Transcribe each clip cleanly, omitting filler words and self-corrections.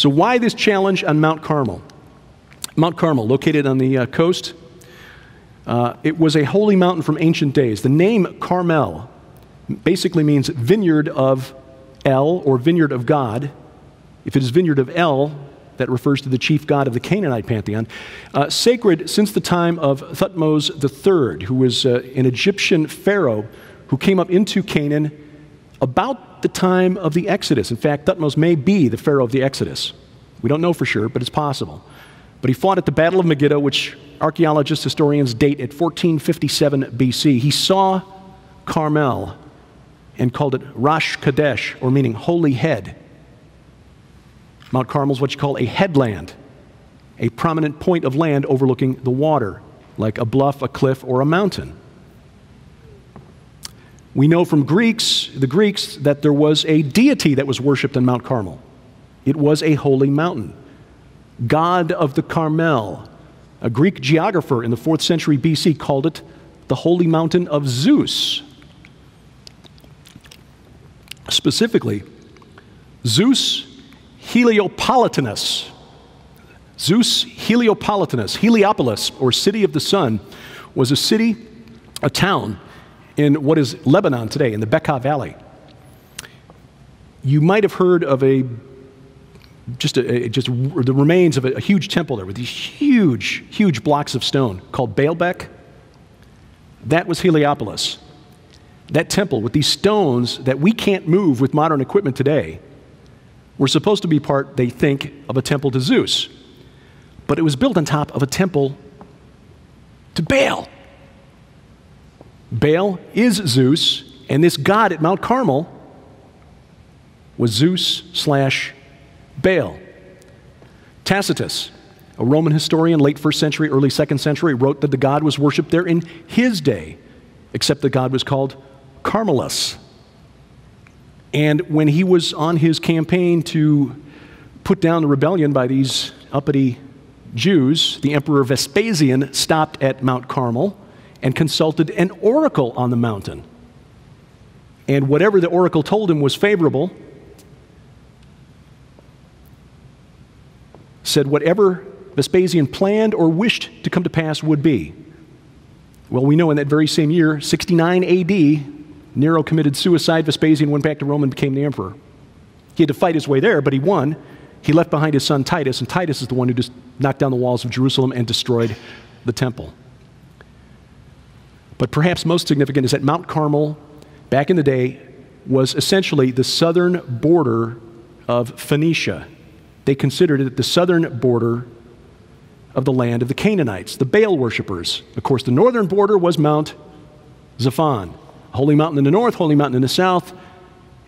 So why this challenge on Mount Carmel? Mount Carmel, located on the coast, it was a holy mountain from ancient days. The name Carmel basically means vineyard of El, or vineyard of God. If it is vineyard of El, that refers to the chief god of the Canaanite pantheon. Sacred since the time of Thutmose III, who was an Egyptian pharaoh who came up into Canaan about the time of the Exodus. In fact, Thutmose may be the pharaoh of the Exodus. We don't know for sure, but it's possible. But he fought at the Battle of Megiddo, which archaeologists, historians date at 1457 BC. He saw Carmel and called it Rosh Kadesh, or meaning holy head. Mount Carmel is what you call a headland, a prominent point of land overlooking the water, like a bluff, a cliff, or a mountain. We know from the Greeks, that there was a deity that was worshipped on Mount Carmel. It was a holy mountain. God of the Carmel. A Greek geographer in the 4th century BC called it the holy mountain of Zeus. Specifically, Zeus Heliopolitanus. Zeus Heliopolitanus, Heliopolis, or City of the Sun, was a town in what is Lebanon today, in the Bekaa Valley. You might have heard of the remains of a huge temple there with these huge blocks of stone called Baalbek. That was Heliopolis. That temple with these stones that we can't move with modern equipment today were supposed to be part, they think, of a temple to Zeus. But it was built on top of a temple to Baal. Baal is Zeus, and this god at Mount Carmel was Zeus/Baal. Tacitus, a Roman historian, late 1st century, early 2nd century, wrote that the god was worshipped there in his day, except the god was called Carmelus. And when he was on his campaign to put down the rebellion by these uppity Jews, the Emperor Vespasian stopped at Mount Carmel and consulted an oracle on the mountain. And whatever the oracle told him was favorable. Said whatever Vespasian planned or wished to come to pass would be. Well, we know in that very same year, 69 AD, Nero committed suicide. Vespasian went back to Rome and became the emperor. He had to fight his way there, but he won. He left behind his son Titus, and Titus is the one who just knocked down the walls of Jerusalem and destroyed the temple. But perhaps most significant is that Mount Carmel, back in the day, was essentially the southern border of Phoenicia. They considered it the southern border of the land of the Canaanites, the Baal worshippers. Of course, the northern border was Mount Zaphon, a holy mountain in the north, holy mountain in the south,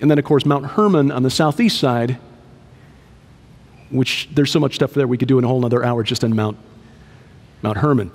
and then, of course, Mount Hermon on the southeast side, which there's so much stuff there we could do in a whole other hour just on Mount Hermon.